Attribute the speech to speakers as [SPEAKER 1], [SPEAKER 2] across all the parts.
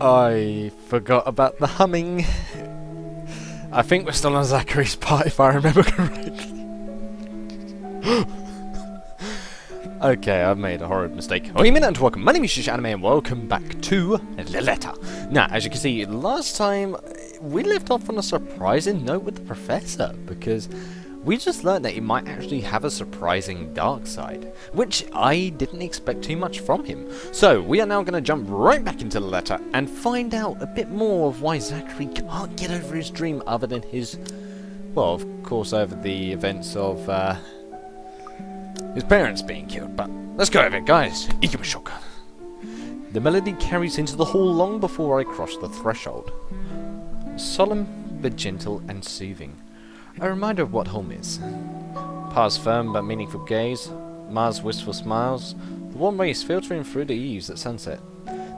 [SPEAKER 1] I forgot about the humming. I think we're still on Zachary's part if I remember correctly. Okay, I've made a horrid mistake. Oh, you mean and welcome. My name is Yuusha Anime and welcome back to the letter. Now, as you can see, last time we left off on a surprising note with the Professor, because we just learned that he might actually have a surprising dark side, which I didn't expect too much from him. So, we are now going to jump right back into the letter and find out a bit more of why Zachary can't get over his dream other than his, well, of course, over the events of his parents being killed. But let's go over it, guys. Ikimashouka. The melody carries into the hall long before I cross the threshold. Solemn but gentle and soothing. A reminder of what home is. Pa's firm but meaningful gaze, Ma's wistful smiles, the warm rays filtering through the eaves at sunset,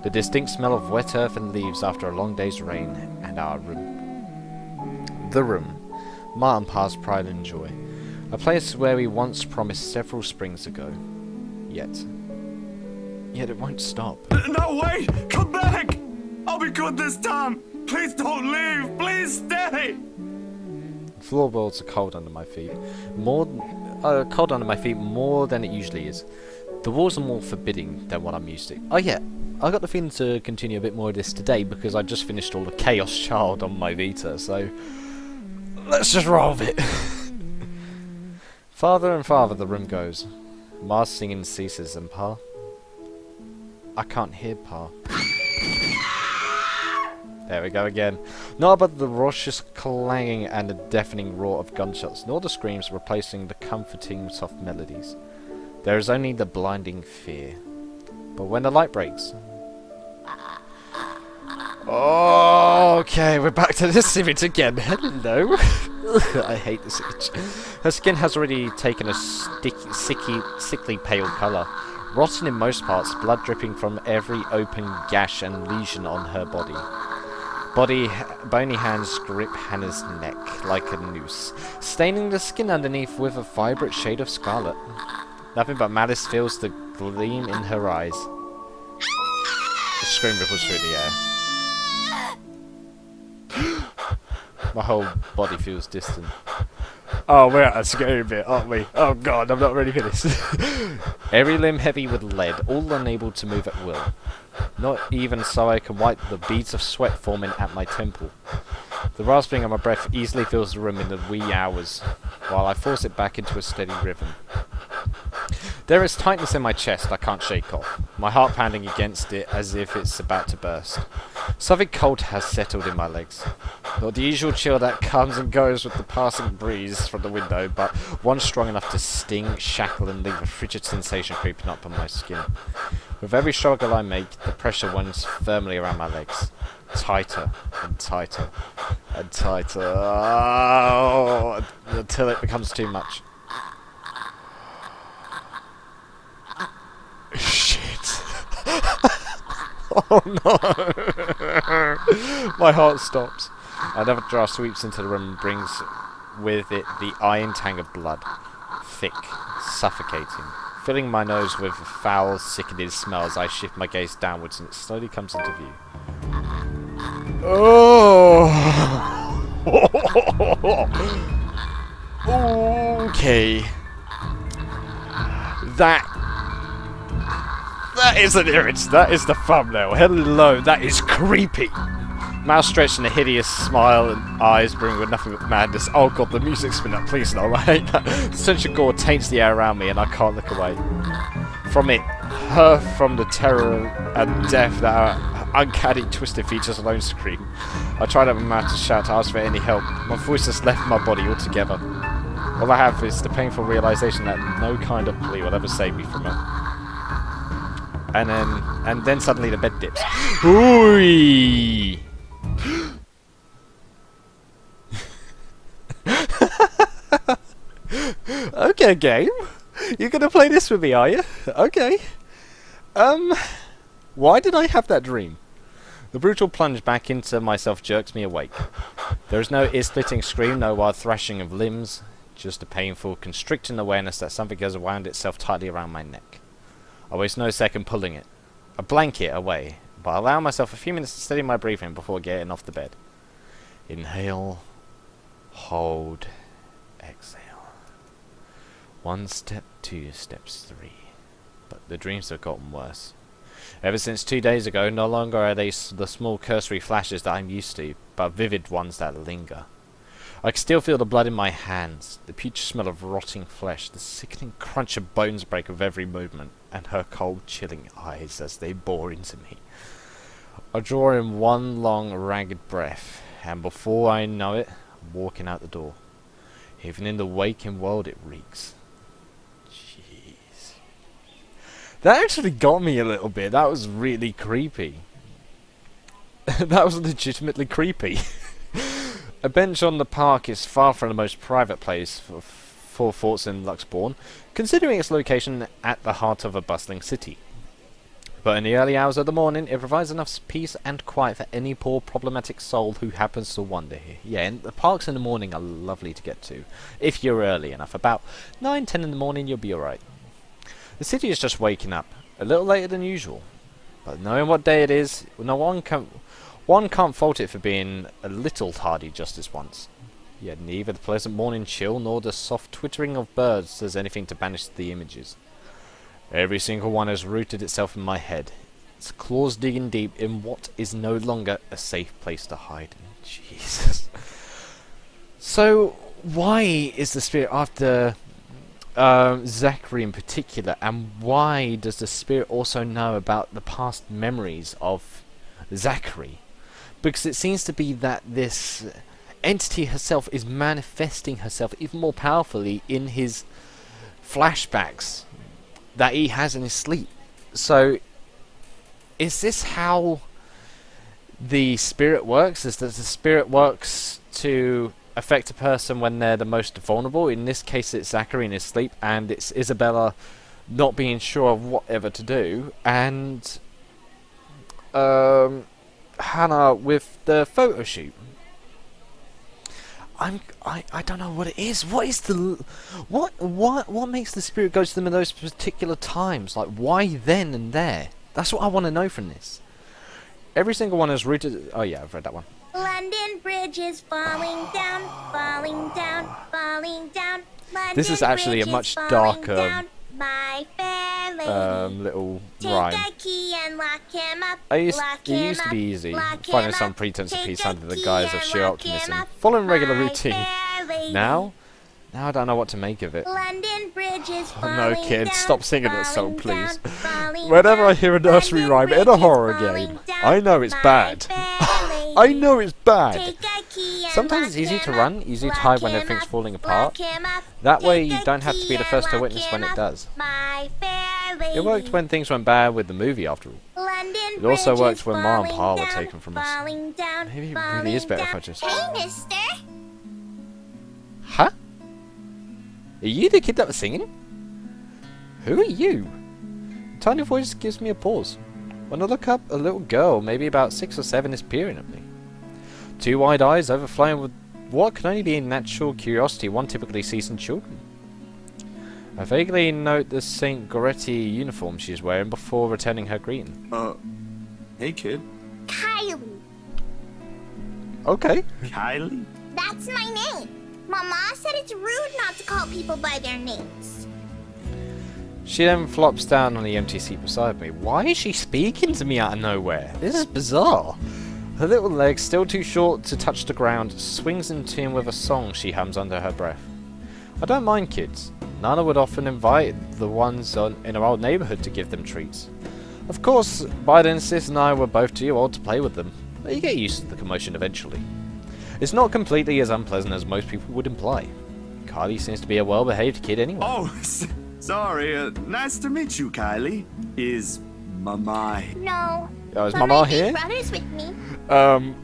[SPEAKER 1] the distinct smell of wet earth and leaves after a long day's rain, and our room. The room. Ma and Pa's pride and joy. A place where we once promised several springs ago. Yet it won't stop.
[SPEAKER 2] No, wait! Come back! I'll be good this time! Please don't leave! Please stay!
[SPEAKER 1] Floorboards are cold under my feet. More than it usually is. The walls are more forbidding than what I'm used to. Oh yeah, I got the feeling to continue a bit more of this today because I just finished all the Chaos Child on my Vita, so let's just roll with it. Farther and farther the room goes. Ma's singing ceases and Pa. I can't hear Pa. There we go again. Not but the raucous clanging and the deafening roar of gunshots, nor the screams replacing the comforting soft melodies. There is only the blinding fear. But when the light breaks... Okay, we're back to this image again. Hello. I hate this image. Her skin has already taken a sickly pale colour. Rotten in most parts, blood dripping from every open gash and lesion on her body. Bony hands grip Hannah's neck like a noose, staining the skin underneath with a vibrant shade of scarlet. Nothing but malice fills the gleam in her eyes. The scream ripples through the air. My whole body feels distant. Oh, we're at a scary bit, aren't we? Oh god, I'm not ready for this. Every limb heavy with lead, all unable to move at will. Not even so I can wipe the beads of sweat forming at my temple. The rasping of my breath easily fills the room in the wee hours, while I force it back into a steady rhythm. There is tightness in my chest I can't shake off, my heart pounding against it as if it's about to burst. Something cold has settled in my legs. Not the usual chill that comes and goes with the passing breeze from the window, but one strong enough to sting, shackle and leave a frigid sensation creeping up on my skin. With every struggle I make, the pressure winds firmly around my legs. Tighter and tighter and tighter, until it becomes too much. Shit. Oh no. My heart stops. Another draft sweeps into the room and brings with it the iron tang of blood. Thick, suffocating, filling my nose with a foul, sickening smell as I shift my gaze downwards and it slowly comes into view. Oh. Okay. That is an image. That is the thumbnail. Hello, that is creepy. Mouth stretched in a hideous smile and eyes brimming with nothing but madness. Oh god, the music's been up. Please no, I hate that. The stench of gore taints the air around me and I can't look away. From it, from the terror and death that our uncanny twisted features alone scream. I tried to have a mouth to shout to ask for any help. My voice has left my body altogether. All I have is the painful realization that no kind of plea will ever save me from it. And then suddenly the bed dips. Ooh! Okay, game. You're gonna play this with me, are you? Okay. Why did I have that dream? The brutal plunge back into myself jerks me awake. There is no ear-splitting scream, no wild thrashing of limbs, just a painful, constricting awareness that something has wound itself tightly around my neck. I waste no second pulling it. a blanket away, but allow myself a few minutes to steady my breathing before getting off the bed. Inhale, hold, exhale. 1 step, 2 steps, 3. But the dreams have gotten worse. Ever since 2 days ago, no longer are they the small cursory flashes that I'm used to, but vivid ones that linger. I can still feel the blood in my hands, the putrid smell of rotting flesh, the sickening crunch of bones break with every movement, and her cold, chilling eyes as they bore into me. I draw in one long, ragged breath, and before I know it, I'm walking out the door. Even in the waking world, it reeks. Jeez. That actually got me a little bit. That was really creepy. That was legitimately creepy. A bench on the park is far from the most private place for forts in Luxbourne, considering its location at the heart of a bustling city. But in the early hours of the morning, it provides enough peace and quiet for any poor problematic soul who happens to wander here. Yeah, and the parks in the morning are lovely to get to, if you're early enough. About 9, 10 in the morning, you'll be alright. The city is just waking up, a little later than usual. But knowing what day it is, one can't fault it for being a little tardy just this once. Yet neither the pleasant morning chill nor the soft twittering of birds does anything to banish the images. Every single one has rooted itself in my head, its claws digging deep in what is no longer a safe place to hide in. Jesus. So, why is the spirit after Zachary in particular, and why does the spirit also know about the past memories of Zachary? Because it seems to be that this entity herself is manifesting herself even more powerfully in his flashbacks that he has in his sleep. So, is this how the spirit works? Is that the spirit works to affect a person when they're the most vulnerable? In this case, it's Zachary in his sleep, and it's Isabella not being sure of whatever to do, and Hannah with the photo shoot. I don't know what it is. What is the what makes the spirit go to them in those particular times? Like, why then and there? That's what I want to know from this. Every single one is rooted. Oh yeah, I've read that one.
[SPEAKER 3] London Bridge is falling down, falling down, falling down. London
[SPEAKER 1] This is actually a
[SPEAKER 3] Bridge
[SPEAKER 1] much
[SPEAKER 3] is falling
[SPEAKER 1] darker
[SPEAKER 3] down, my fair lady.
[SPEAKER 1] little
[SPEAKER 3] Take
[SPEAKER 1] rhyme.
[SPEAKER 3] a key and lock him up.
[SPEAKER 1] It
[SPEAKER 3] lock
[SPEAKER 1] used
[SPEAKER 3] him
[SPEAKER 1] to be
[SPEAKER 3] up,
[SPEAKER 1] easy,
[SPEAKER 3] lock
[SPEAKER 1] finding
[SPEAKER 3] him
[SPEAKER 1] some
[SPEAKER 3] up.
[SPEAKER 1] pretense of
[SPEAKER 3] Take
[SPEAKER 1] peace
[SPEAKER 3] a
[SPEAKER 1] under the
[SPEAKER 3] key
[SPEAKER 1] guise of
[SPEAKER 3] and
[SPEAKER 1] sheer
[SPEAKER 3] lock him
[SPEAKER 1] optimism,
[SPEAKER 3] up,
[SPEAKER 1] following regular
[SPEAKER 3] my
[SPEAKER 1] routine.
[SPEAKER 3] fair lady.
[SPEAKER 1] Now I don't know what to make of it.
[SPEAKER 3] London Bridge is
[SPEAKER 1] Oh
[SPEAKER 3] falling
[SPEAKER 1] no, kids,
[SPEAKER 3] down,
[SPEAKER 1] stop singing that song,
[SPEAKER 3] falling
[SPEAKER 1] please.
[SPEAKER 3] down, falling
[SPEAKER 1] Whenever I
[SPEAKER 3] down.
[SPEAKER 1] hear a nursery
[SPEAKER 3] London
[SPEAKER 1] rhyme in a
[SPEAKER 3] Bridge is
[SPEAKER 1] horror
[SPEAKER 3] falling
[SPEAKER 1] game,
[SPEAKER 3] down,
[SPEAKER 1] I know it's
[SPEAKER 3] my
[SPEAKER 1] bad.
[SPEAKER 3] fair lady.
[SPEAKER 1] I know it's bad.
[SPEAKER 3] Take a key and
[SPEAKER 1] Sometimes it's
[SPEAKER 3] lock
[SPEAKER 1] easy
[SPEAKER 3] him
[SPEAKER 1] to
[SPEAKER 3] up,
[SPEAKER 1] run, easy to
[SPEAKER 3] lock
[SPEAKER 1] hide when
[SPEAKER 3] him
[SPEAKER 1] everything's
[SPEAKER 3] up,
[SPEAKER 1] falling
[SPEAKER 3] lock
[SPEAKER 1] apart.
[SPEAKER 3] him up.
[SPEAKER 1] That way
[SPEAKER 3] Take
[SPEAKER 1] you
[SPEAKER 3] a
[SPEAKER 1] don't have to be the
[SPEAKER 3] key
[SPEAKER 1] first to
[SPEAKER 3] and
[SPEAKER 1] witness
[SPEAKER 3] lock
[SPEAKER 1] when
[SPEAKER 3] him
[SPEAKER 1] it
[SPEAKER 3] up,
[SPEAKER 1] does.
[SPEAKER 3] my fair lady.
[SPEAKER 1] It worked when things went bad with the movie after all.
[SPEAKER 3] London
[SPEAKER 1] It also
[SPEAKER 3] Bridge
[SPEAKER 1] worked
[SPEAKER 3] is
[SPEAKER 1] when Ma and
[SPEAKER 3] falling
[SPEAKER 1] Pa were
[SPEAKER 3] down,
[SPEAKER 1] taken from us.
[SPEAKER 3] falling down,
[SPEAKER 1] Maybe it
[SPEAKER 3] falling
[SPEAKER 1] really is better if I
[SPEAKER 3] down.
[SPEAKER 1] just...
[SPEAKER 3] Hey, mister.
[SPEAKER 1] Huh? Are you the kid that was singing? Who are you? The tiny voice gives me a pause. When I look up, a little girl, maybe about 6 or 7, is peering at me. 2 wide eyes overflowing with what can only be a natural curiosity one typically sees in children. I vaguely note the St. Goretti uniform she's wearing before returning her greeting.
[SPEAKER 2] Hey kid.
[SPEAKER 3] Kylie.
[SPEAKER 1] Okay.
[SPEAKER 2] Kylie?
[SPEAKER 3] That's my name. Mama said it's rude not to call people by their names.
[SPEAKER 1] She then flops down on the empty seat beside me. Why is she speaking to me out of nowhere? This is bizarre. Her little legs, still too short to touch the ground, swings in tune with a song she hums under her breath. I don't mind kids. Nana would often invite the ones in our old neighbourhood to give them treats. Of course, by then Sis and I were both too old to play with them, but you get used to the commotion eventually. It's not completely as unpleasant as most people would imply. Kylie seems to be a well-behaved kid anyway.
[SPEAKER 2] Oh, sorry. Nice to meet you, Kylie. Is Mama...
[SPEAKER 3] No.
[SPEAKER 1] Oh, is
[SPEAKER 3] but
[SPEAKER 1] Mama
[SPEAKER 3] my big
[SPEAKER 1] here?
[SPEAKER 3] brother's with me.
[SPEAKER 1] I'm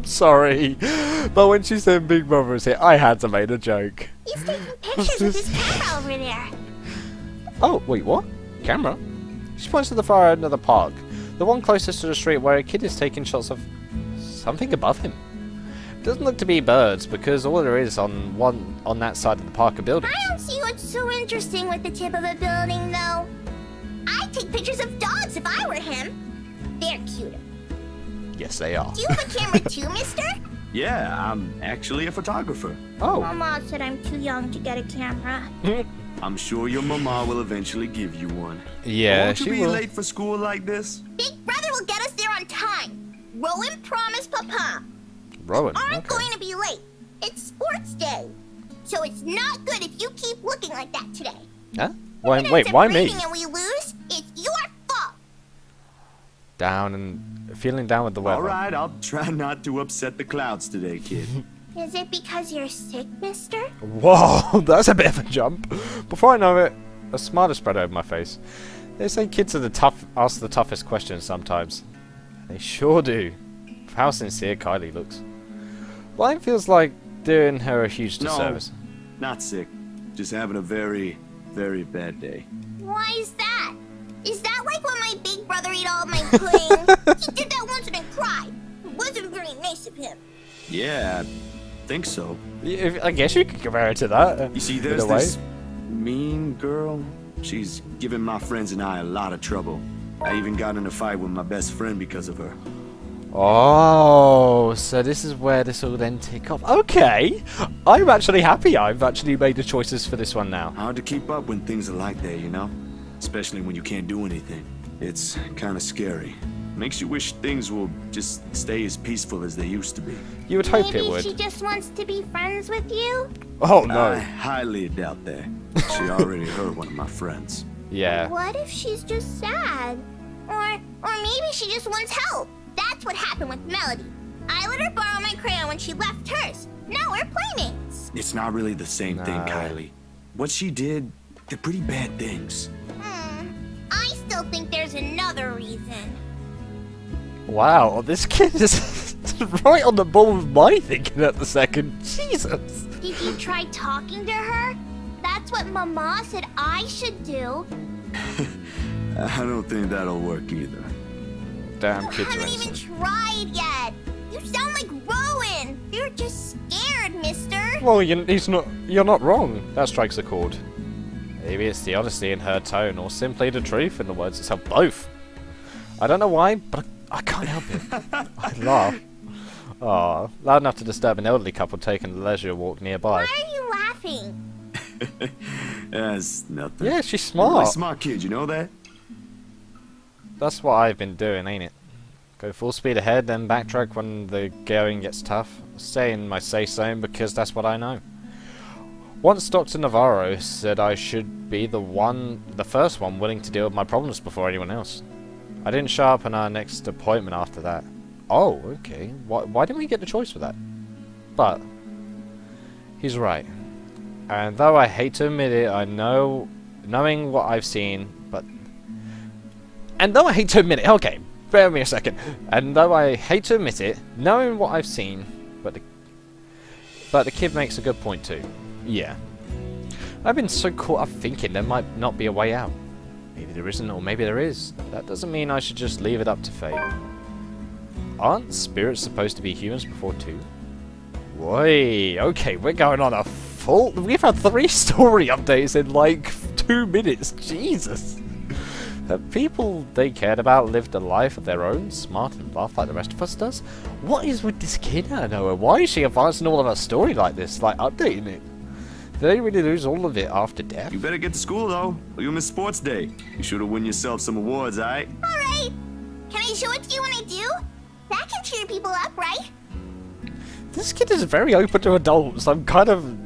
[SPEAKER 1] sorry, but when she said Big Brother was here, I had to make a joke.
[SPEAKER 3] He's taking pictures with his camera over there.
[SPEAKER 1] Oh, wait, what? Camera? She points to the far end of the park, the one closest to the street where a kid is taking shots of something above him. Doesn't look to be birds because all there is on that side of the park are buildings.
[SPEAKER 3] I don't see what's so interesting with the tip of a building, though. I'd take pictures of dogs if I were him. They're cuter.
[SPEAKER 1] Yes, they are.
[SPEAKER 3] Do you have a camera too, mister?
[SPEAKER 2] Yeah, I'm actually a photographer.
[SPEAKER 1] Oh.
[SPEAKER 3] Mama said I'm too young to get a camera.
[SPEAKER 2] I'm sure your mama will eventually give you one.
[SPEAKER 1] Yeah,
[SPEAKER 2] Won't you
[SPEAKER 1] she
[SPEAKER 2] be
[SPEAKER 1] will.
[SPEAKER 2] late for school like this?
[SPEAKER 3] Big brother will get us there on time. Rowan promised Papa.
[SPEAKER 1] Rowan.
[SPEAKER 3] Aren't
[SPEAKER 1] Okay.
[SPEAKER 3] going to be late. It's sports day. So it's not good if you keep looking like that today.
[SPEAKER 1] Huh? Wait,
[SPEAKER 3] If
[SPEAKER 1] why
[SPEAKER 3] it's
[SPEAKER 1] me?
[SPEAKER 3] raining and we lose, it's your fault.
[SPEAKER 1] Down and feeling down with the weather.
[SPEAKER 2] All right, I'll try not to upset the clouds today, kid.
[SPEAKER 3] Is it because you're sick, mister?
[SPEAKER 1] Whoa, that's a bit of a jump. Before I know it, a smile has spread over my face. They say kids are ask the toughest questions sometimes. They sure do. For how sincere Kylie looks. Mine feels like doing her a huge disservice.
[SPEAKER 2] No, not sick. Just having a very, very bad day.
[SPEAKER 3] Why is that? Is that like when my big brother ate all of my pudding? He did that once and then cried. It wasn't very nice of him.
[SPEAKER 2] Yeah, I think so.
[SPEAKER 1] I guess you could compare it to that.
[SPEAKER 2] You see,
[SPEAKER 1] in
[SPEAKER 2] there's
[SPEAKER 1] a way.
[SPEAKER 2] this mean girl. She's given my friends and I a lot of trouble. I even got in a fight with my best friend because of her.
[SPEAKER 1] Oh, so this is where this will then tick off. Okay, I'm actually happy I've actually made the choices for this one now.
[SPEAKER 2] Hard to keep up when things are like that, you know? Especially when you can't do anything. It's kind of scary. Makes you wish things will just stay as peaceful as they used to be.
[SPEAKER 1] You would hope
[SPEAKER 3] Maybe
[SPEAKER 1] it would.
[SPEAKER 3] she just wants to be friends with you?
[SPEAKER 1] Oh
[SPEAKER 2] I
[SPEAKER 1] no.
[SPEAKER 2] highly doubt that. She already hurt one of my friends.
[SPEAKER 1] Yeah.
[SPEAKER 3] What if she's just sad? Or maybe she just wants help. That's what happened with Melody. I let her borrow my crayon when she left hers. Now we're playmates.
[SPEAKER 2] It's not really the same thing,
[SPEAKER 1] No.
[SPEAKER 2] Kylie. What she did, they're pretty bad things.
[SPEAKER 3] I still think there's another reason.
[SPEAKER 1] Wow, this kid is right on the ball with my thinking at the second. Jesus.
[SPEAKER 3] Did you try talking to her? That's what Mama said I should do.
[SPEAKER 2] I don't think that'll work either.
[SPEAKER 1] Damn
[SPEAKER 3] You
[SPEAKER 1] kids are
[SPEAKER 3] haven't even
[SPEAKER 1] innocent.
[SPEAKER 3] tried yet. You sound like Rowan. You're just scared, mister.
[SPEAKER 1] Well, you're not wrong. That strikes a chord. Maybe it's the honesty in her tone, or simply the truth in the words itself. Both. I don't know why, but I can't help it. I laugh. Aw, loud enough to disturb an elderly couple taking a leisure walk nearby.
[SPEAKER 3] Why are you laughing?
[SPEAKER 2] That's nothing.
[SPEAKER 1] Yeah, she's
[SPEAKER 2] You're a really
[SPEAKER 1] smart.
[SPEAKER 2] smart kid, you know that?
[SPEAKER 1] That's what I've been doing, ain't it? Go full speed ahead, then backtrack when the going gets tough. Stay in my safe zone because that's what I know. Once Dr. Navarro said I should be the first one willing to deal with my problems before anyone else. I didn't show up on our next appointment after that. Oh, okay. Why didn't we get the choice for that? But he's right. And though I hate to admit it, I know, knowing what I've seen, and though I hate to admit it, okay, bear with me a second. And though I hate to admit it, knowing what I've seen, but the kid makes a good point too. Yeah. I've been so caught up thinking there might not be a way out. Maybe there isn't, or maybe there is. That doesn't mean I should just leave it up to fate. Aren't spirits supposed to be humans before too? Wait, okay, we're going on a full... We've had 3 story updates in like 2 minutes. Jesus. The people they cared about lived a life of their own, smart and laughed like the rest of us does? What is with this kid out of nowhere? Why is she advancing all of her story like this, like updating it? Did they really lose all of it after death?
[SPEAKER 2] You better get to school, though, or you'll miss sports day. You should have won yourself some awards, alright?
[SPEAKER 3] Alright. Can I show it to you when I do? That can cheer people up, right?
[SPEAKER 1] This kid is very open to adults. I'm kind of...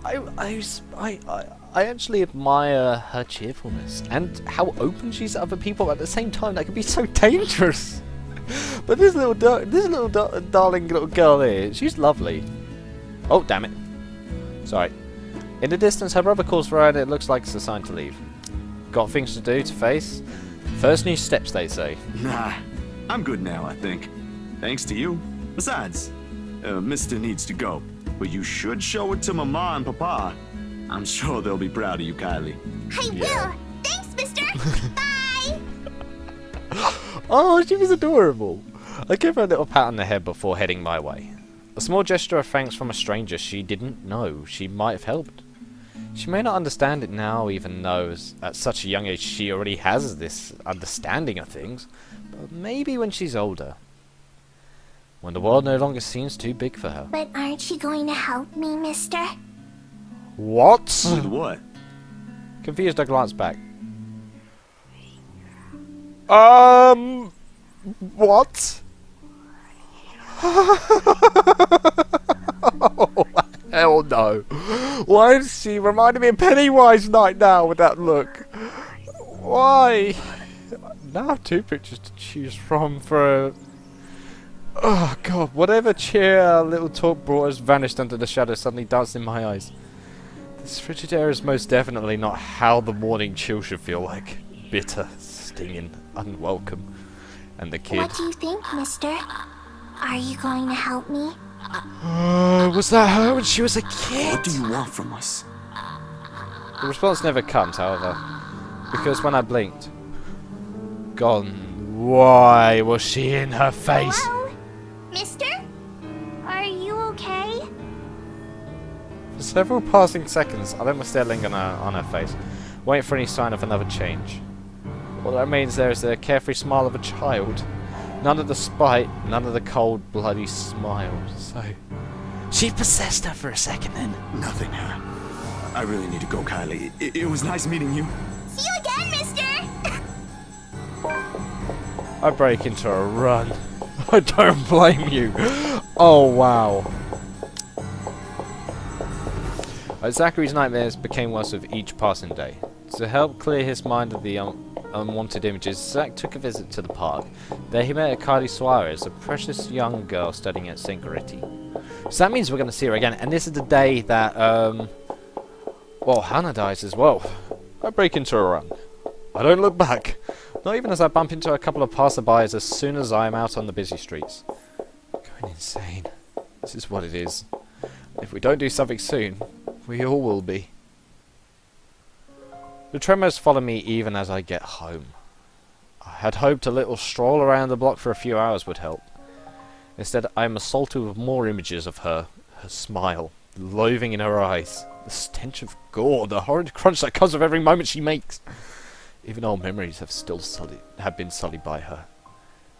[SPEAKER 1] I actually admire her cheerfulness and how open she is to other people. At the same time, that can be so dangerous. But this little darling little girl here, she's lovely. Oh, damn it. Sorry. In the distance, her brother calls for her and it looks like it's a sign to leave. Got things to do, to face. First new steps, they say.
[SPEAKER 2] Nah, I'm good now, I think. Thanks to you. Besides, Mister needs to go. But you should show it to Mama and Papa. I'm sure they'll be proud of you, Kylie.
[SPEAKER 3] I will. Thanks, mister. Bye.
[SPEAKER 1] Oh, she was adorable. I gave her a little pat on the head before heading my way. A small gesture of thanks from a stranger she didn't know she might have helped. She may not understand it now, even though at such a young age she already has this understanding of things, but maybe when she's older. When the world no longer seems too big for her.
[SPEAKER 3] But aren't you going to help me, mister?
[SPEAKER 1] What?
[SPEAKER 2] With what?
[SPEAKER 1] Confused, I glanced back. What? Oh, hell no. Why is she reminding me of Pennywise Night now with that look? Why? Now I have two pictures to choose from for... Oh god, whatever cheer our little talk brought us vanished under the shadow, suddenly danced in my eyes. This frigid air is most definitely not how the morning chill should feel like. Bitter, stinging, unwelcome. And the kid...
[SPEAKER 3] What do you think, mister? Are you going to help me?
[SPEAKER 1] Was that her when she was a kid?
[SPEAKER 2] What do you want from us?
[SPEAKER 1] The response never comes, however, because when I blinked, gone. Why was she in her face?
[SPEAKER 3] Hello? Mister? Are you okay?
[SPEAKER 1] For several passing seconds, I let my stare linger on her face, waiting for any sign of another change. All that remains there is the carefree smile of a child. None of the spite, none of the cold, bloody smile. So, she possessed her for a second then.
[SPEAKER 2] Nothing. I really need to go, Kylie. It was nice meeting you.
[SPEAKER 3] See you again, mister!
[SPEAKER 1] I break into a run. I don't blame you. Oh, wow. Zachary's nightmares became worse with each passing day. To help clear his mind of the unwanted images, Zach took a visit to the park. There he met Kylie Suarez, a precious young girl studying at St. Goretti. So that means we're going to see her again, and this is the day that, well, Hannah dies as well. I break into a run. I don't look back, not even as I bump into a couple of passerbys as soon as I am out on the busy streets. Going insane. This is what it is. If we don't do something soon, we all will be. The tremors follow me even as I get home. I had hoped a little stroll around the block for a few hours would help. Instead, I am assaulted with more images of her smile, the loathing in her eyes, the stench of gore, the horrid crunch that comes with every moment she makes. Even old memories have been sullied by her.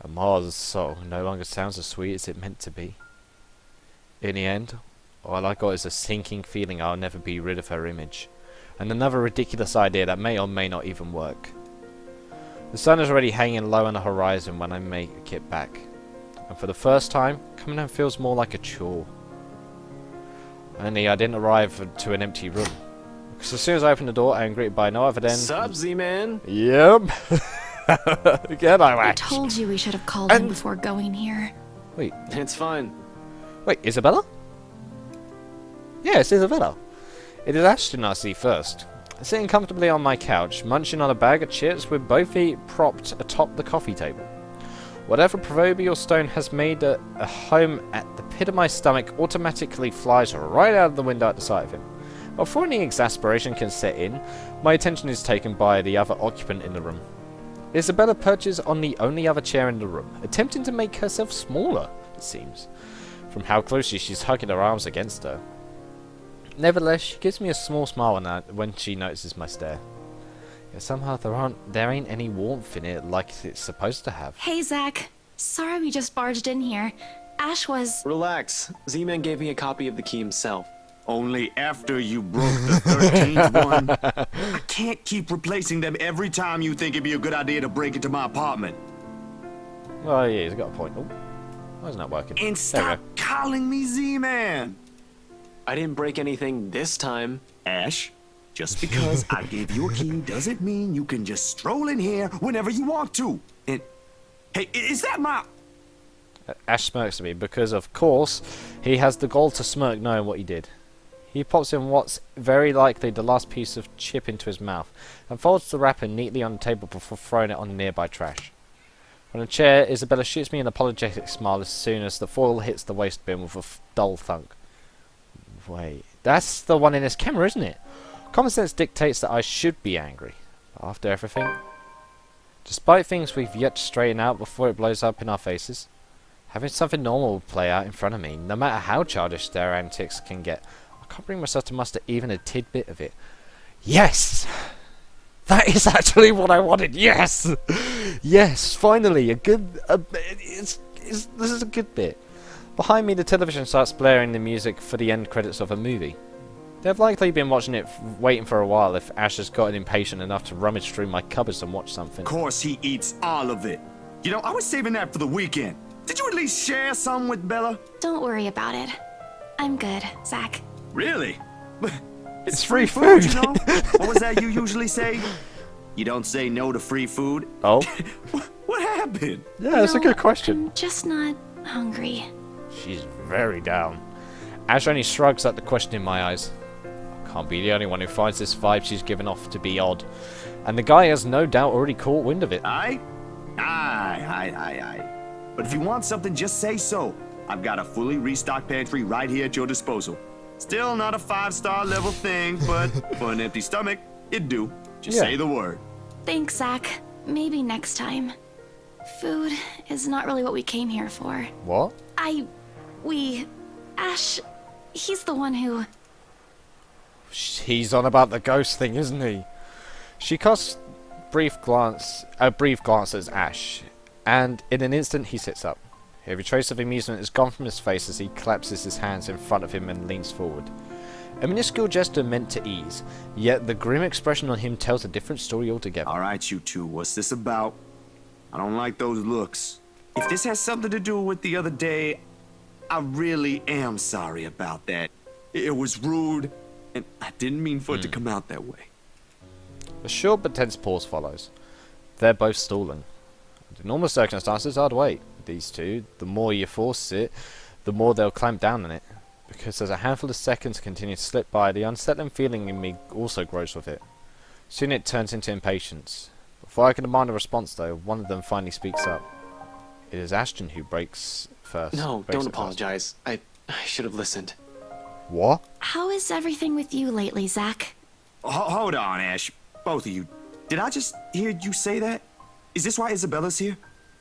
[SPEAKER 1] And Mars' soul no longer sounds as sweet as it meant to be. In the end, all I got is a sinking feeling I'll never be rid of her image. And another ridiculous idea that may or may not even work. The sun is already hanging low on the horizon when I make it back. And for the first time, coming home feels more like a chore. Only I didn't arrive to an empty room. Because as soon as I opened the door, I am greeted by no other than...
[SPEAKER 4] Sup, Z-Man?
[SPEAKER 1] Yep. Again,
[SPEAKER 5] I told you we should have called him before going here.
[SPEAKER 1] Wait.
[SPEAKER 4] It's fine.
[SPEAKER 1] Wait, Isabella? Yeah, it's Isabella. It is Ashton I see first. Sitting comfortably on my couch, munching on a bag of chips with both feet propped atop the coffee table. Whatever proverbial stone has made a home at the pit of my stomach automatically flies right out of the window at the sight of him. Before any exasperation can set in, my attention is taken by the other occupant in the room. Isabella perches on the only other chair in the room, attempting to make herself smaller, it seems, from how closely she's hugging her arms against her. Nevertheless, she gives me a small smile when she notices my stare. Yet somehow there ain't any warmth in it like it's supposed to have.
[SPEAKER 5] Hey, Zach. Sorry we just barged in here. Ash was...
[SPEAKER 4] Relax. Z-Man gave me a copy of the key himself.
[SPEAKER 2] Only after you broke the 13th one. I can't keep replacing them every time you think it'd be a good idea to break into my apartment.
[SPEAKER 1] Oh yeah, he's got a point. Oh, why isn't that working?
[SPEAKER 2] And stop calling me Z-Man.
[SPEAKER 4] I didn't break anything this time.
[SPEAKER 2] Ash, just because I gave you a key doesn't mean you can just stroll in here whenever you want to. And, hey, is that my...
[SPEAKER 1] Ash smirks at me because, of course, he has the gall to smirk knowing what he did. He pops in what's very likely the last piece of chip into his mouth and folds the wrapper neatly on the table before throwing it on the nearby trash. On a chair, Isabella shoots me an apologetic smile as soon as the foil hits the waste bin with a dull thunk. Wait, that's the one in this camera, isn't it? Common sense dictates that I should be angry. But after everything, despite things we've yet to straighten out before it blows up in our faces, Having something normal play out in front of me, no matter how childish their antics can get, I can't bring myself to muster even a tidbit of it. Yes! That is actually what I wanted. Yes, yes. Finally, a good. This is a good bit. Behind me, the television starts blaring the music for the end credits of a movie. They've likely been watching it, waiting for a while. If Ash has gotten impatient enough to rummage through my cupboards and watch something.
[SPEAKER 2] Of course, he eats all of it. You know, I was saving that for the weekend. Did you at least share some with Bella?
[SPEAKER 5] Don't worry about it. I'm good, Zach.
[SPEAKER 2] Really?
[SPEAKER 1] It's free food.
[SPEAKER 2] You know? What was that you usually say? You don't say no to free food?
[SPEAKER 1] Oh.
[SPEAKER 2] What happened?
[SPEAKER 1] Yeah, that's a
[SPEAKER 5] No,
[SPEAKER 1] good question.
[SPEAKER 5] I'm just not hungry.
[SPEAKER 1] She's very down. Ash only shrugs at the question in my eyes. I can't be the only one who finds this vibe she's given off to be odd. And the guy has no doubt already caught wind of it.
[SPEAKER 2] Aye. But if you want something, just say so. I've got a fully restocked pantry right here at your disposal. Still not a 5-star level thing, but for an empty stomach, it'd do. Just say the word.
[SPEAKER 5] Thanks, Zach. Maybe next time. Food is not really what we came here for.
[SPEAKER 1] What?
[SPEAKER 5] Ash, he's the one who...
[SPEAKER 1] He's on about the ghost thing, isn't he? She casts a brief glance at Ash, and in an instant he sits up. Every trace of amusement is gone from his face as he collapses his hands in front of him and leans forward. A minuscule gesture meant to ease, yet the grim expression on him tells a different story altogether.
[SPEAKER 2] All right, you two, what's this about? I don't like those looks. If this has something to do with the other day, I really am sorry about that. It was rude, and I didn't mean for it to come out that way.
[SPEAKER 1] A short but tense pause follows. They're both stalling. Under normal circumstances, I'd wait. These two, the more you force it, the more they'll clamp down on it. Because as a handful of seconds continue to slip by, the unsettling feeling in me also grows with it. Soon it turns into impatience. Before I can demand a response though, one of them finally speaks up. It is Ashton who breaks first.
[SPEAKER 4] No, don't apologize. I should have listened.
[SPEAKER 1] What?
[SPEAKER 5] How is everything with you lately, Zach?
[SPEAKER 2] Hold on, Ash. Both of you. Did I just hear you say that? Is this why Isabella's here?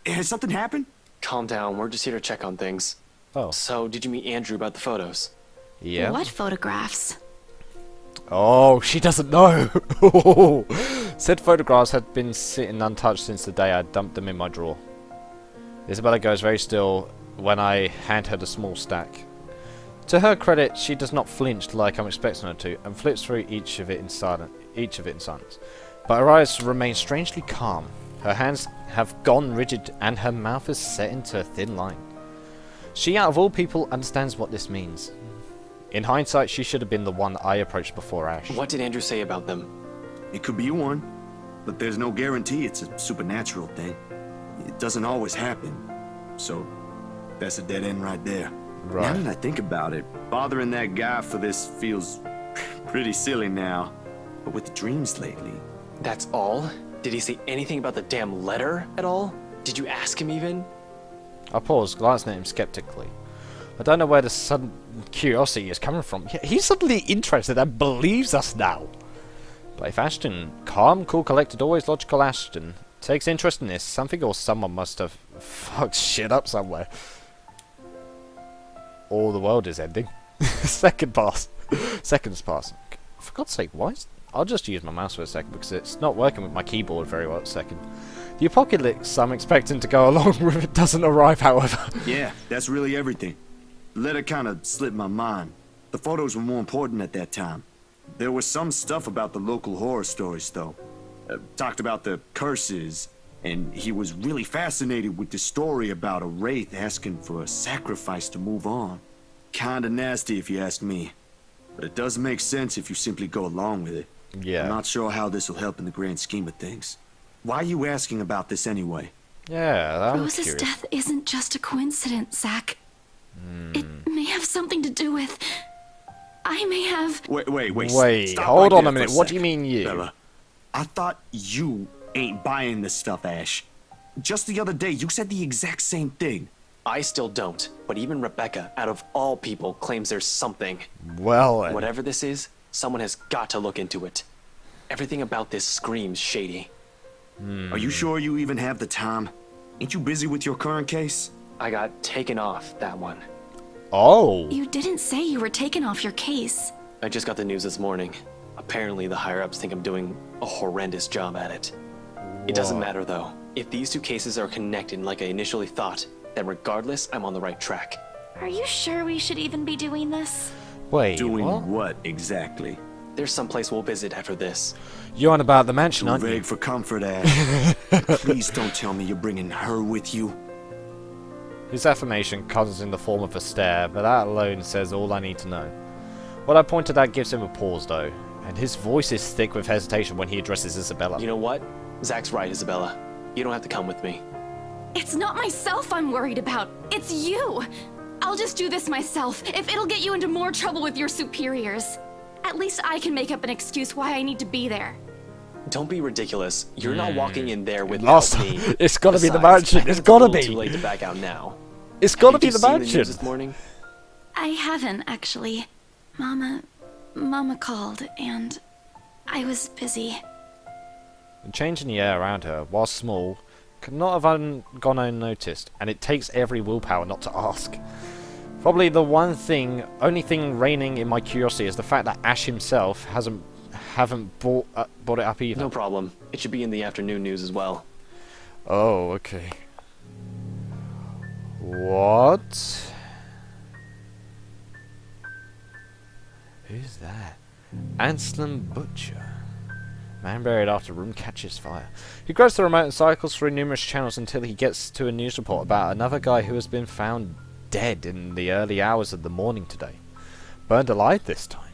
[SPEAKER 2] Has something happened?
[SPEAKER 4] Calm down, we're just here to check on things.
[SPEAKER 1] Oh.
[SPEAKER 4] So, did you meet Andrew about the photos?
[SPEAKER 1] Yeah.
[SPEAKER 5] What photographs?
[SPEAKER 1] Oh, she doesn't know. Said photographs had been sitting untouched since the day I dumped them in my drawer. Isabella goes very still when I hand her the small stack. To her credit, she does not flinch like I'm expecting her to, and flips through each of it in silence. But her eyes remain strangely calm. Her hands have gone rigid, and her mouth is set into a thin line. She, out of all people, understands what this means. In hindsight, she should have been the one I approached before Ash.
[SPEAKER 4] What did Andrew say about them?
[SPEAKER 2] It could be one, but there's no guarantee it's a supernatural thing. It doesn't always happen. So, that's a dead end right there.
[SPEAKER 1] Right.
[SPEAKER 2] Now that I think about it, bothering that guy for this feels pretty silly now. But with the dreams lately...
[SPEAKER 4] That's all? Did he say anything about the damn letter at all? Did you ask him even?
[SPEAKER 1] I paused, glancing at him skeptically. I don't know where the sudden curiosity is coming from. He's suddenly interested and believes us now. But if Ashton, calm, cool, collected, always logical Ashton, takes interest in this, something or someone must have fucked shit up somewhere. All the world is ending. Seconds pass. For God's sake, why is... I'll just use my mouse for a second because it's not working with my keyboard very well at a second. The apocalypse I'm expecting to go along with it doesn't arrive, however.
[SPEAKER 2] Yeah, that's really everything. The letter kind of slipped my mind. The photos were more important at that time. There was some stuff about the local horror stories, though. Talked about the curses, and he was really fascinated with the story about a wraith asking for a sacrifice to move on. Kinda nasty if you ask me. But it does make sense if you simply go along with it.
[SPEAKER 1] Yeah.
[SPEAKER 2] I'm not sure how this will help in the grand scheme of things. Why are you asking about this anyway?
[SPEAKER 1] Yeah, I'm
[SPEAKER 5] Rose's
[SPEAKER 1] curious.
[SPEAKER 5] death isn't just a coincidence, Zach. It may have something to do with... I may have...
[SPEAKER 2] Wait. Stop
[SPEAKER 1] Hold
[SPEAKER 2] right
[SPEAKER 1] on
[SPEAKER 2] there
[SPEAKER 1] a minute.
[SPEAKER 2] for
[SPEAKER 1] What do you
[SPEAKER 2] sec,
[SPEAKER 1] mean you?
[SPEAKER 2] Bella. I thought you ain't buying this stuff, Ash. Just the other day, you said the exact same thing.
[SPEAKER 4] I still don't, but even Rebecca, out of all people, claims there's something.
[SPEAKER 1] Well, then.
[SPEAKER 4] Whatever this is, someone has got to look into it. Everything about this screams shady.
[SPEAKER 2] Are you sure you even have the time? Ain't you busy with your current case?
[SPEAKER 4] I got taken off that one.
[SPEAKER 1] Oh.
[SPEAKER 5] You didn't say you were taken off your case.
[SPEAKER 4] I just got the news this morning. Apparently the higher-ups think I'm doing a horrendous job at it. It doesn't matter though. If these two cases are connected like I initially thought, then regardless, I'm on the right track.
[SPEAKER 5] Are you sure we should even be doing this?
[SPEAKER 1] Wait,
[SPEAKER 2] Doing
[SPEAKER 1] what?
[SPEAKER 2] what exactly?
[SPEAKER 4] There's some place we'll visit after this.
[SPEAKER 1] You're on about the mansion,
[SPEAKER 2] Too
[SPEAKER 1] aren't you?
[SPEAKER 2] vague for comfort, Ash. Please don't tell me you're bringing her with you.
[SPEAKER 1] His affirmation comes in the form of a stare, but that alone says all I need to know. What I pointed out gives him a pause, though, and his voice is thick with hesitation when he addresses Isabella.
[SPEAKER 4] You know what? Zach's right, Isabella. You don't have to come with me.
[SPEAKER 5] It's not myself I'm worried about. It's you. I'll just do this myself, if it'll get you into more trouble with your superiors. At least I can make up an excuse why I need to be there.
[SPEAKER 4] Don't be ridiculous. You're not walking in there with
[SPEAKER 1] Last
[SPEAKER 4] me.
[SPEAKER 1] time, it's gotta be the
[SPEAKER 4] Besides,
[SPEAKER 1] mansion.
[SPEAKER 4] I think
[SPEAKER 1] It's
[SPEAKER 4] a
[SPEAKER 1] gotta
[SPEAKER 4] little
[SPEAKER 1] be.
[SPEAKER 4] Too late to back out now.
[SPEAKER 1] It's gotta
[SPEAKER 4] Did
[SPEAKER 1] be
[SPEAKER 4] you
[SPEAKER 1] the
[SPEAKER 4] see
[SPEAKER 1] mansion.
[SPEAKER 4] news this morning?
[SPEAKER 5] I haven't, actually. Mama called, and I was busy.
[SPEAKER 1] The change in the air around her, while small, could not have gone unnoticed, and it takes every willpower not to ask. Probably the only thing reigning in my curiosity is the fact that Ash himself haven't brought it up either.
[SPEAKER 4] No problem. It should be in the afternoon news as well.
[SPEAKER 1] Oh, okay. What? Who's that? Anselm Butcher. Man buried after room catches fire. He grabs the remote and cycles through numerous channels until he gets to a news report about another guy who has been found dead in the early hours of the morning today. Burned alive this time.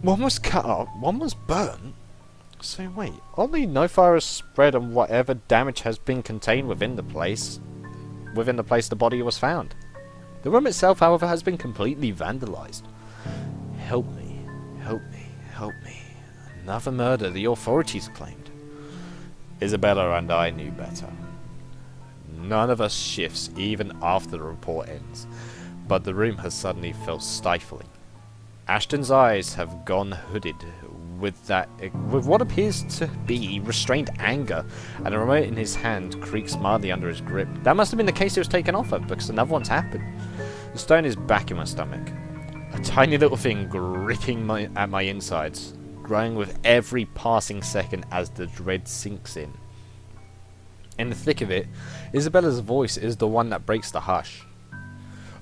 [SPEAKER 1] One was cut up, one was burnt. So wait, only no fire has spread and whatever damage has been contained within the place the body was found. The room itself, however, has been completely vandalized. Help me, help me, help me. Another murder the authorities claimed. Isabella and I knew better. None of us shifts even after the report ends, but the room has suddenly felt stifling. Ashton's eyes have gone hooded with what appears to be restrained anger, and the remote in his hand creaks mildly under his grip. That must have been the case it was taken off of, because another one's happened. The stone is back in my stomach. A tiny little thing gripping at my insides, growing with every passing second as the dread sinks in. In the thick of it, Isabella's voice is the one that breaks the hush.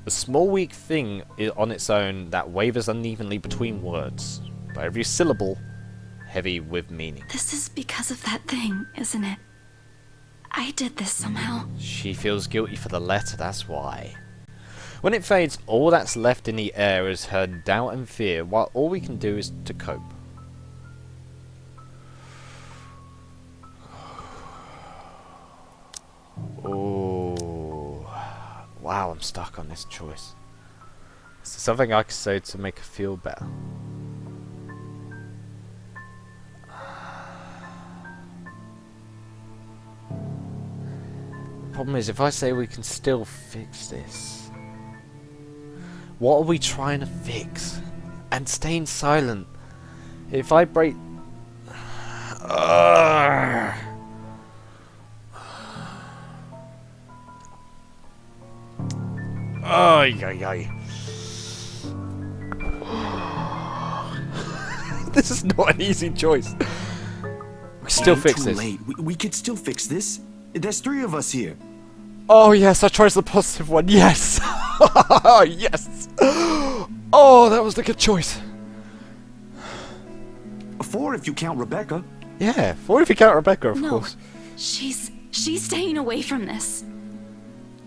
[SPEAKER 1] A small weak thing on its own that wavers unevenly between words, but every syllable heavy with meaning.
[SPEAKER 5] This is because of that thing, isn't it? I did this somehow.
[SPEAKER 1] She feels guilty for the letter, that's why. When it fades, all that's left in the air is her doubt and fear, while all we can do is to cope. Oh, wow, I'm stuck on this choice. Is there something I could say to make her feel better? The problem is, if I say we can still fix this, what are we trying to fix? And staying silent. If I break... Ay, ay, ay. This is not an easy choice. We can still fix
[SPEAKER 2] Too
[SPEAKER 1] this.
[SPEAKER 2] late. We could still fix this. There's 3 of us here.
[SPEAKER 1] Oh yes, I chose the positive one. Yes. Yes. Oh, that was the good choice.
[SPEAKER 2] 4 if you count Rebecca.
[SPEAKER 1] Yeah, 4 if you count Rebecca, of
[SPEAKER 5] No,
[SPEAKER 1] course.
[SPEAKER 5] she's staying away from this.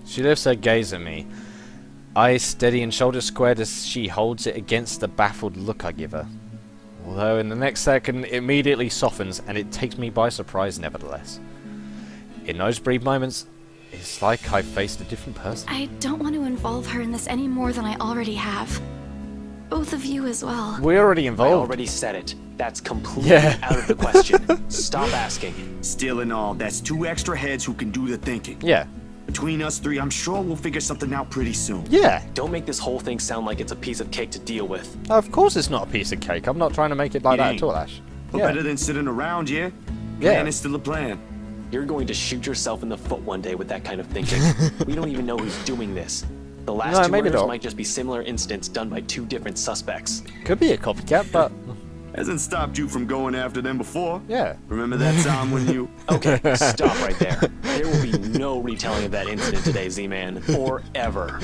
[SPEAKER 1] She lifts her gaze at me, eyes steady and shoulders squared as she holds it against the baffled look I give her. Although in the next second it immediately softens and it takes me by surprise nevertheless. In those brief moments, it's like I've faced a different person.
[SPEAKER 5] I don't want to involve her in this any more than I already have. Both of you as well.
[SPEAKER 1] We're already
[SPEAKER 4] I
[SPEAKER 1] involved.
[SPEAKER 4] already said it. That's completely
[SPEAKER 1] Yeah.
[SPEAKER 4] out of the question. Stop asking.
[SPEAKER 2] Still in all, that's 2 extra heads who can do the thinking.
[SPEAKER 1] Yeah.
[SPEAKER 2] Between us 3, I'm sure we'll figure something out pretty soon.
[SPEAKER 1] Yeah.
[SPEAKER 4] Don't make this whole thing sound like it's a piece of cake to deal with.
[SPEAKER 1] Of course it's not a piece of cake. I'm not trying to make it like
[SPEAKER 2] It
[SPEAKER 1] that
[SPEAKER 2] ain't.
[SPEAKER 1] at all, Ash.
[SPEAKER 2] But
[SPEAKER 1] Yeah.
[SPEAKER 2] better than sitting around, yeah?
[SPEAKER 1] Yeah.
[SPEAKER 2] Plan is still a plan.
[SPEAKER 4] You're going to shoot yourself in the foot one day with that kind of thinking. We don't even know who's doing this. The last
[SPEAKER 1] No,
[SPEAKER 4] two
[SPEAKER 1] maybe
[SPEAKER 4] murders
[SPEAKER 1] not.
[SPEAKER 4] might just be similar incidents done by 2 different suspects.
[SPEAKER 1] Could be a copycat, but
[SPEAKER 2] Hasn't stopped you from going after them before.
[SPEAKER 1] yeah.
[SPEAKER 2] Remember that time when you...
[SPEAKER 4] Okay, stop right there. There will be no retelling of that incident today, Z-Man. Or ever.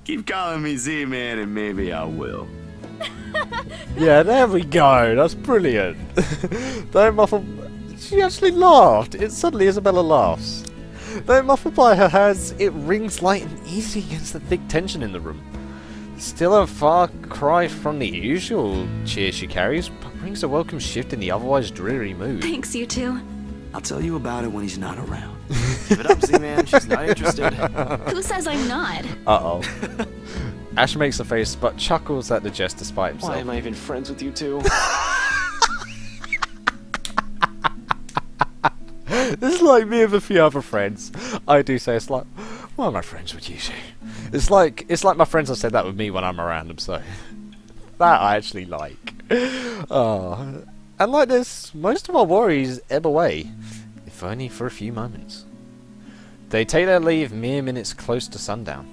[SPEAKER 2] Keep calling me Z-Man and maybe I will.
[SPEAKER 1] Yeah, there we go. That's brilliant. Don't muffle. She actually laughed. It suddenly Isabella laughs. Though muffled by her hands, it rings light and easy against the thick tension in the room. Still a far cry from the usual cheer she carries, but brings a welcome shift in the otherwise dreary mood.
[SPEAKER 5] Thanks, you two.
[SPEAKER 2] I'll tell you about it when he's not around.
[SPEAKER 4] Give it up, Z-Man. She's not interested.
[SPEAKER 5] Who says I'm not?
[SPEAKER 1] Uh-oh. Ash makes a face, but chuckles at the jest despite himself.
[SPEAKER 4] Why am I even friends with you two?
[SPEAKER 1] This is like me with a few other friends. I do say it's like, why am I friends with you two? It's like my friends have said that with me when I'm around them, so that I actually like. Oh. And like this, most of our worries ebb away, if only for a few moments. They take their leave mere minutes close to sundown.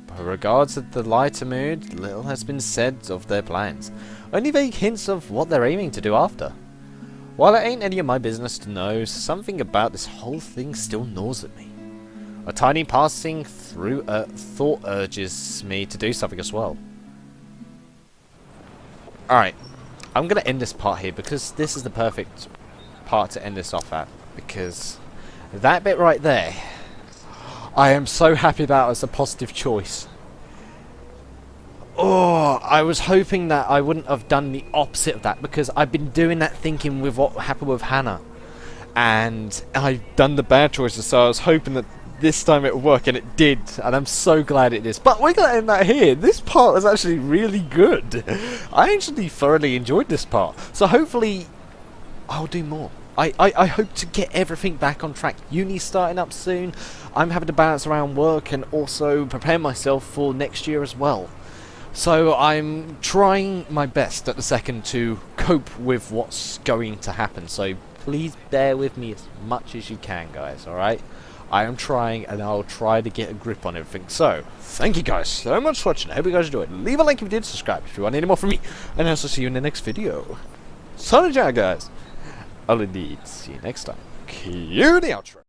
[SPEAKER 1] But regards to the lighter mood, little has been said of their plans. Only vague hints of what they're aiming to do after. While it ain't any of my business to know, something about this whole thing still gnaws at me. A tiny passing through thought urges me to do something as well. Alright, I'm going to end this part here because this is the perfect part to end this off at. Because that bit right there, I am so happy that was a positive choice. Oh, I was hoping that I wouldn't have done the opposite of that because I've been doing that thinking with what happened with Hannah. And I've done the bad choices, so I was hoping that this time it would work, and it did. And I'm so glad it is. But we're going to end that here. This part was actually really good. I actually thoroughly enjoyed this part. So hopefully I'll do more. I hope to get everything back on track. Uni's starting up soon. I'm having to balance around work and also prepare myself for next year as well. So I'm trying my best at the second to cope with what's going to happen. So please bear with me as much as you can, guys, alright? I am trying, and I'll try to get a grip on everything. So, thank you guys so much for watching. I hope you guys enjoyed. Leave a like if you did, subscribe if you want any more from me, and I'll see you in the next video. Signing out, guys. I'll indeed see you next time. Cue the outro.